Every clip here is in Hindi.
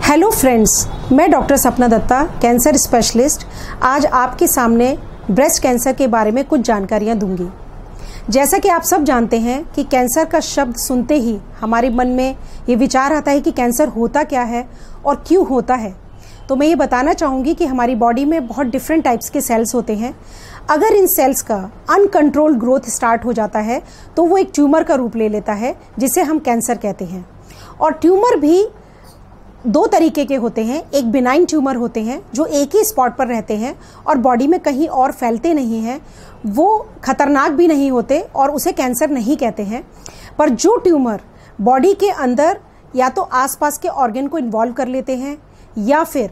हेलो फ्रेंड्स, मैं डॉक्टर सपना दत्ता, कैंसर स्पेशलिस्ट, आज आपके सामने ब्रेस्ट कैंसर के बारे में कुछ जानकारियां दूंगी। जैसा कि आप सब जानते हैं कि कैंसर का शब्द सुनते ही हमारे मन में ये विचार आता है कि कैंसर होता क्या है और क्यों होता है। तो मैं ये बताना चाहूँगी कि हमारी बॉडी में बहुत डिफरेंट टाइप्स के सेल्स होते हैं। अगर इन सेल्स का अनकंट्रोल्ड ग्रोथ स्टार्ट हो जाता है तो वो एक ट्यूमर का रूप ले लेता है, जिसे हम कैंसर कहते हैं। और ट्यूमर भी दो तरीके के होते हैं। एक बिनाइन ट्यूमर होते हैं जो एक ही स्पॉट पर रहते हैं और बॉडी में कहीं और फैलते नहीं हैं, वो खतरनाक भी नहीं होते और उसे कैंसर नहीं कहते हैं। पर जो ट्यूमर बॉडी के अंदर या तो आसपास के ऑर्गन को इन्वॉल्व कर लेते हैं या फिर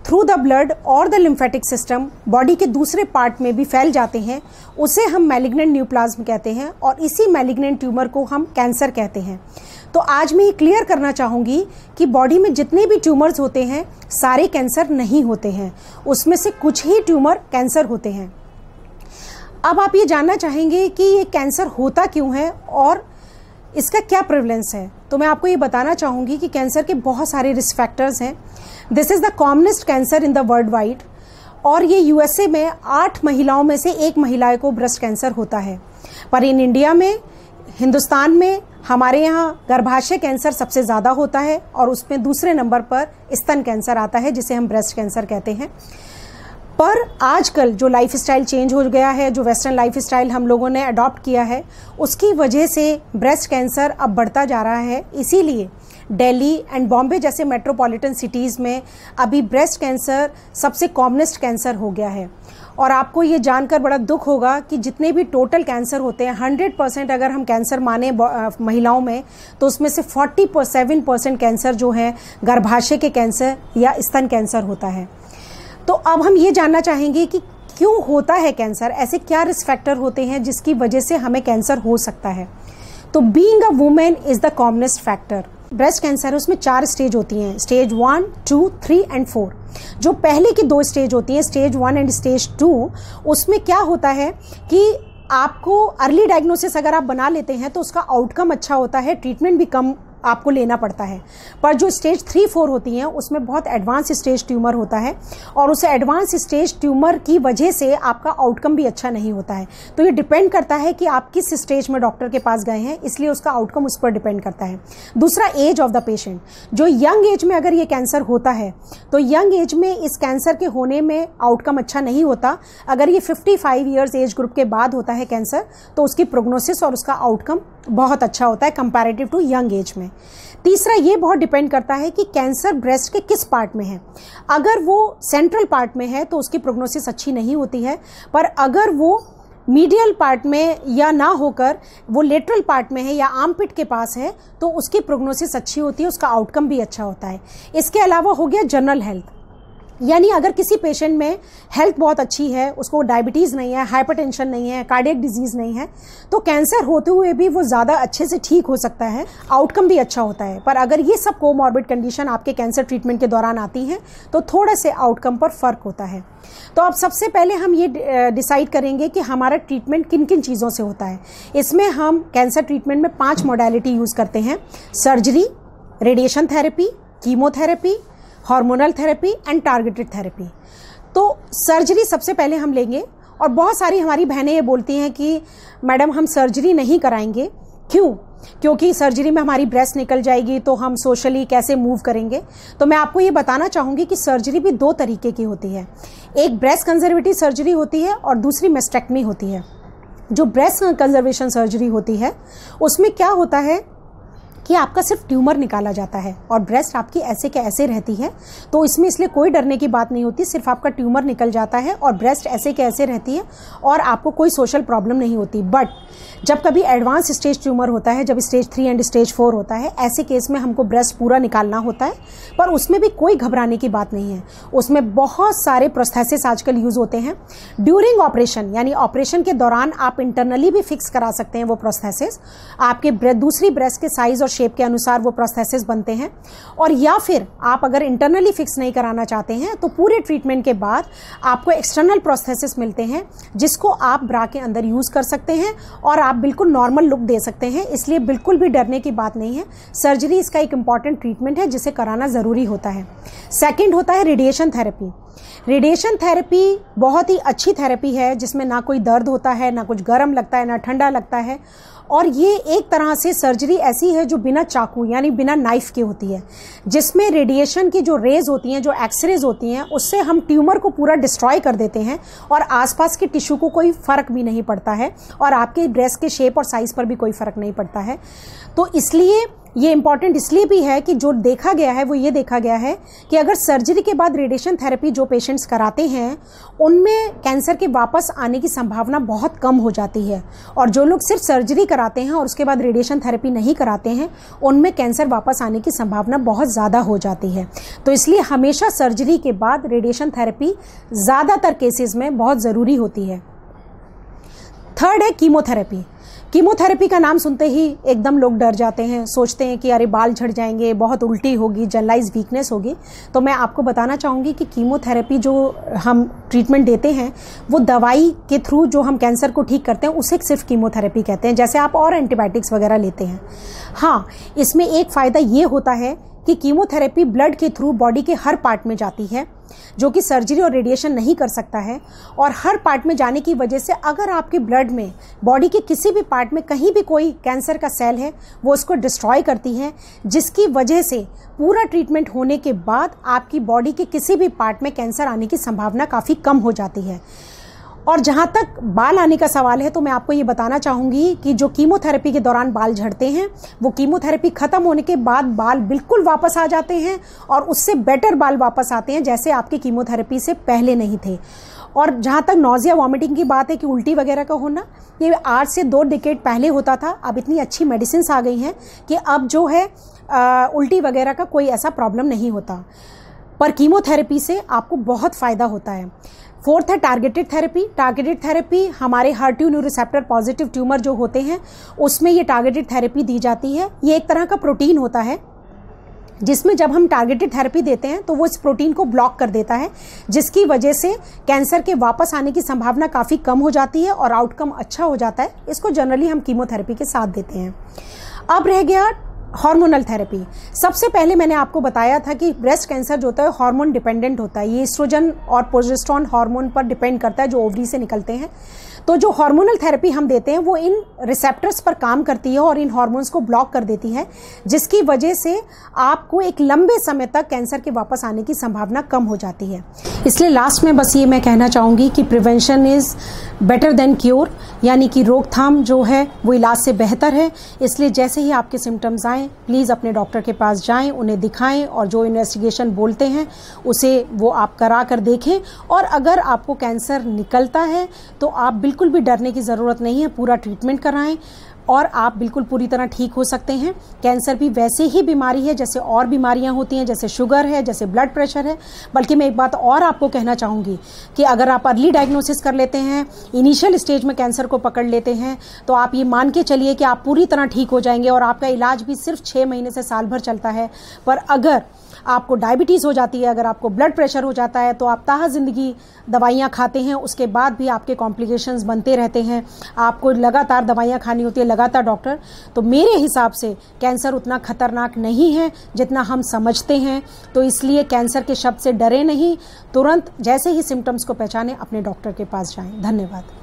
थ्रू द ब्लड और द लिम्फेटिक सिस्टम बॉडी के दूसरे पार्ट में भी फैल जाते हैं, उसे हम मैलिग्नेंट न्यूप्लाज्म कहते हैं और इसी मैलिग्नेंट ट्यूमर को हम कैंसर कहते हैं। तो आज मैं ये क्लियर करना चाहूँगी कि बॉडी में जितने भी ट्यूमर्स होते हैं सारे कैंसर नहीं होते हैं, उसमें से कुछ ही ट्यूमर कैंसर होते हैं। अब आप ये जानना चाहेंगे कि ये कैंसर होता क्यों है और इसका क्या प्रेवलेंस है। तो मैं आपको ये बताना चाहूँगी कि कैंसर के बहुत सारे रिस्क फैक्टर्स हैं। This is the commonest cancer in the world wide और ये यूएसए में 8 महिलाओं में से 1 महिला को ब्रेस्ट कैंसर होता है। पर इन इंडिया में, हिंदुस्तान में, हमारे यहाँ गर्भाशय कैंसर सबसे ज़्यादा होता है और उसमें दूसरे नंबर पर स्तन कैंसर आता है, जिसे हम ब्रेस्ट कैंसर कहते हैं। पर आजकल जो लाइफस्टाइल चेंज हो गया है, जो वेस्टर्न लाइफस्टाइल हम लोगों ने अडॉप्ट किया है, उसकी वजह से ब्रेस्ट कैंसर अब बढ़ता जा रहा है। इसीलिए दिल्ली एंड बॉम्बे जैसे मेट्रोपॉलिटन सिटीज़ में अभी ब्रेस्ट कैंसर सबसे कॉमनेस्ट कैंसर हो गया है। और आपको ये जानकर बड़ा दुख होगा कि जितने भी टोटल कैंसर होते हैं 100% अगर हम कैंसर माने महिलाओं में, तो उसमें से 47% कैंसर जो है गर्भाशय के कैंसर या स्तन कैंसर होता है। तो अब हम ये जानना चाहेंगे कि क्यों होता है कैंसर, ऐसे क्या रिस्क फैक्टर होते हैं जिसकी वजह से हमें कैंसर हो सकता है। तो being a women is the commonest factor. Breast cancer उसमें 4 स्टेज होती हैं, स्टेज 1, 2, 3 एंड 4। जो पहले की 2 स्टेज होती हैं, स्टेज 1 एंड स्टेज 2, उसमें क्या होता है कि आपको अर्ली डायग्नोसिस अगर आप बना लेते हैं तो उसका आउटकम अच्छा होता है, ट्रीटमेंट भी कम आपको लेना पड़ता है। पर जो स्टेज 3, 4 होती हैं उसमें बहुत एडवांस स्टेज ट्यूमर होता है और उस एडवांस स्टेज ट्यूमर की वजह से आपका आउटकम भी अच्छा नहीं होता है। तो ये डिपेंड करता है कि आप किस स्टेज में डॉक्टर के पास गए हैं, इसलिए उसका आउटकम उस पर डिपेंड करता है। दूसरा, एज ऑफ द पेशेंट। जो यंग एज में अगर ये कैंसर होता है तो यंग एज में इस कैंसर के होने में आउटकम अच्छा नहीं होता। अगर ये 55 ईयर्स एज ग्रुप के बाद होता है कैंसर तो उसकी प्रोग्नोसिस और उसका आउटकम बहुत अच्छा होता है कंपैरेटिव टू यंग एज में। तीसरा, ये बहुत डिपेंड करता है कि कैंसर ब्रेस्ट के किस पार्ट में है। अगर वो सेंट्रल पार्ट में है तो उसकी प्रोग्नोसिस अच्छी नहीं होती है, पर अगर वो मीडियल पार्ट में या ना होकर वो लेटरल पार्ट में है या आर्मपिट के पास है तो उसकी प्रोग्नोसिस अच्छी होती है, उसका आउटकम भी अच्छा होता है। इसके अलावा हो गया जनरल हेल्थ, यानी अगर किसी पेशेंट में हेल्थ बहुत अच्छी है, उसको डायबिटीज़ नहीं है, हाइपरटेंशन नहीं है, कार्डियक डिजीज़ नहीं है, तो कैंसर होते हुए भी वो ज़्यादा अच्छे से ठीक हो सकता है, आउटकम भी अच्छा होता है। पर अगर ये सब कोमॉर्बिड कंडीशन आपके कैंसर ट्रीटमेंट के दौरान आती हैं तो थोड़े से आउटकम पर फ़र्क होता है। तो अब सबसे पहले हम ये डिसाइड करेंगे कि हमारा ट्रीटमेंट किन किन चीज़ों से होता है। इसमें हम कैंसर ट्रीटमेंट में 5 मोडालिटी यूज़ करते हैं: surgery, radiation therapy, chemotherapy, hormonal therapy and targeted therapy. तो सर्जरी सबसे पहले हम लेंगे और बहुत सारी हमारी बहनें ये बोलती हैं कि मैडम हम सर्जरी नहीं कराएंगे। क्यों? क्योंकि सर्जरी में हमारी ब्रेस्ट निकल जाएगी तो हम सोशली कैसे मूव करेंगे। तो मैं आपको ये बताना चाहूँगी कि सर्जरी भी 2 तरीके की होती है। एक ब्रेस्ट कंजर्वेटिव सर्जरी होती है और दूसरी मेस्टेक्टमी होती है। जो ब्रेस्ट कंजर्वेशन सर्जरी होती है उसमें क्या होता है कि आपका सिर्फ ट्यूमर निकाला जाता है और ब्रेस्ट आपकी ऐसे के ऐसे रहती है, तो इसमें इसलिए कोई डरने की बात नहीं होती। सिर्फ आपका ट्यूमर निकल जाता है और ब्रेस्ट ऐसे के ऐसे रहती है और आपको कोई सोशल प्रॉब्लम नहीं होती। बट जब कभी एडवांस स्टेज ट्यूमर होता है, जब स्टेज 3 एंड स्टेज 4 होता है, ऐसे केस में हमको ब्रेस्ट पूरा निकालना होता है। पर उसमें भी कोई घबराने की बात नहीं है। उसमें बहुत सारे प्रोस्थेसिस आजकल यूज़ होते हैं ड्यूरिंग ऑपरेशन, यानी ऑपरेशन के दौरान आप इंटरनली भी फिक्स करा सकते हैं वो प्रोस्थेसिस। आपके दूसरी ब्रेस्ट के साइज और शेप के अनुसार वो प्रोस्थेसिस बनते हैं। और या फिर आप अगर इंटरनली फिक्स नहीं कराना चाहते हैं तो पूरे ट्रीटमेंट के बाद आपको एक्सटर्नल प्रोस्थेसिस मिलते हैं जिसको आप ब्रा के अंदर यूज़ कर सकते हैं और आप बिल्कुल नॉर्मल लुक दे सकते हैं। इसलिए बिल्कुल भी डरने की बात नहीं है। सर्जरी इसका एक इम्पॉर्टेंट ट्रीटमेंट है जिसे कराना ज़रूरी होता है। सेकेंड होता है रेडिएशन थेरेपी। रेडिएशन थेरेपी बहुत ही अच्छी थेरेपी है जिसमें ना कोई दर्द होता है, ना कुछ गर्म लगता है, ना ठंडा लगता है। और ये एक तरह से सर्जरी ऐसी है जो बिना चाकू यानी बिना नाइफ की होती है, जिसमें रेडिएशन की जो रेज होती हैं, जो एक्सरेज होती हैं, उससे हम ट्यूमर को पूरा डिस्ट्रॉय कर देते हैं और आसपास के टिश्यू को कोई फ़र्क भी नहीं पड़ता है और आपके ब्रेस्ट के शेप और साइज़ पर भी कोई फ़र्क नहीं पड़ता है। तो इसलिए ये इम्पॉर्टेंट इसलिए भी है कि जो देखा गया है वो ये देखा गया है कि अगर सर्जरी के बाद रेडिएशन थेरेपी जो पेशेंट्स कराते हैं उनमें कैंसर के वापस आने की संभावना बहुत कम हो जाती है, और जो लोग सिर्फ सर्जरी कराते हैं और उसके बाद रेडिएशन थेरेपी नहीं कराते हैं उनमें कैंसर वापस आने की संभावना बहुत ज़्यादा हो जाती है। तो इसलिए हमेशा सर्जरी के बाद रेडिएशन थेरेपी ज़्यादातर केसेस में बहुत ज़रूरी होती है। थर्ड है कीमोथेरेपी। कीमोथेरेपी का नाम सुनते ही एकदम लोग डर जाते हैं, सोचते हैं कि अरे बाल झड़ जाएंगे, बहुत उल्टी होगी, जनरलाइज वीकनेस होगी। तो मैं आपको बताना चाहूँगी कि कीमोथेरेपी जो हम ट्रीटमेंट देते हैं वो दवाई के थ्रू जो हम कैंसर को ठीक करते हैं उसे सिर्फ कीमोथेरेपी कहते हैं, जैसे आप और एंटीबायोटिक्स वगैरह लेते हैं। हाँ, इसमें एक फ़ायदा ये होता है कि कीमोथेरेपी ब्लड के थ्रू बॉडी के हर पार्ट में जाती है जो कि सर्जरी और रेडिएशन नहीं कर सकता है। और हर पार्ट में जाने की वजह से अगर आपके ब्लड में बॉडी के किसी भी पार्ट में कहीं भी कोई कैंसर का सेल है वो उसको डिस्ट्रॉय करती है, जिसकी वजह से पूरा ट्रीटमेंट होने के बाद आपकी बॉडी के किसी भी पार्ट में कैंसर आने की संभावना काफ़ी कम हो जाती है। और जहाँ तक बाल आने का सवाल है तो मैं आपको ये बताना चाहूँगी कि जो कीमोथेरेपी के दौरान बाल झड़ते हैं वो कीमोथेरेपी ख़त्म होने के बाद बाल बिल्कुल वापस आ जाते हैं और उससे बेटर बाल वापस आते हैं जैसे आपके कीमोथेरेपी से पहले नहीं थे। और जहाँ तक नॉजिया वॉमिटिंग की बात है कि उल्टी वगैरह का होना, ये आज से 2 डिकेड पहले होता था। अब इतनी अच्छी मेडिसिन आ गई हैं कि अब जो है उल्टी वगैरह का कोई ऐसा प्रॉब्लम नहीं होता, पर कीमोथेरेपी से आपको बहुत फ़ायदा होता है। फोर्थ है टारगेटेड थेरेपी। टारगेटेड थेरेपी हमारे HER2 रिसेप्टर पॉजिटिव ट्यूमर जो होते हैं उसमें ये टारगेटेड थेरेपी दी जाती है। ये एक तरह का प्रोटीन होता है जिसमें जब हम टारगेटेड थेरेपी देते हैं तो वो इस प्रोटीन को ब्लॉक कर देता है, जिसकी वजह से कैंसर के वापस आने की संभावना काफ़ी कम हो जाती है और आउटकम अच्छा हो जाता है। इसको जनरली हम कीमोथेरेपी के साथ देते हैं। अब रह गया हार्मोनल थेरेपी। सबसे पहले मैंने आपको बताया था कि ब्रेस्ट कैंसर जो होता है हार्मोन डिपेंडेंट होता है। ये एस्ट्रोजन और प्रोजेस्टेरोन हार्मोन पर डिपेंड करता है जो ओवरी से निकलते हैं। तो जो हार्मोनल थेरेपी हम देते हैं वो इन रिसेप्टर्स पर काम करती है और इन हार्मोन्स को ब्लॉक कर देती है, जिसकी वजह से आपको एक लंबे समय तक कैंसर के वापस आने की संभावना कम हो जाती है। इसलिए लास्ट में बस ये मैं कहना चाहूँगी कि prevention is better than cure, यानी कि रोकथाम जो है वो इलाज से बेहतर है। इसलिए जैसे ही आपके सिम्टम्स आएँ प्लीज़ अपने डॉक्टर के पास जाएं, उन्हें दिखाएं और जो इन्वेस्टिगेशन बोलते हैं उसे वो आप करा कर देखें। और अगर आपको कैंसर निकलता है तो आप बिल्कुल भी डरने की ज़रूरत नहीं है, पूरा ट्रीटमेंट कराएं और आप बिल्कुल पूरी तरह ठीक हो सकते हैं। कैंसर भी वैसे ही बीमारी है जैसे और बीमारियां होती हैं, जैसे शुगर है, जैसे ब्लड प्रेशर है। बल्कि मैं एक बात और आपको कहना चाहूँगी कि अगर आप अर्ली डायग्नोसिस कर लेते हैं, इनिशियल स्टेज में कैंसर को पकड़ लेते हैं, तो आप ये मान के चलिए कि आप पूरी तरह ठीक हो जाएंगे और आपका इलाज भी सिर्फ 6 महीने से साल भर चलता है। पर अगर आपको डायबिटीज़ हो जाती है, अगर आपको ब्लड प्रेशर हो जाता है तो आप ताहा ज़िंदगी दवाइयाँ खाते हैं, उसके बाद भी आपके कॉम्प्लिकेशंस बनते रहते हैं, आपको लगातार दवाइयाँ खानी होती है, लगातार डॉक्टर। तो मेरे हिसाब से कैंसर उतना खतरनाक नहीं है जितना हम समझते हैं। तो इसलिए कैंसर के शब्द से डरे नहीं, तुरंत जैसे ही सिम्टम्स को पहचानें अपने डॉक्टर के पास जाएं। धन्यवाद।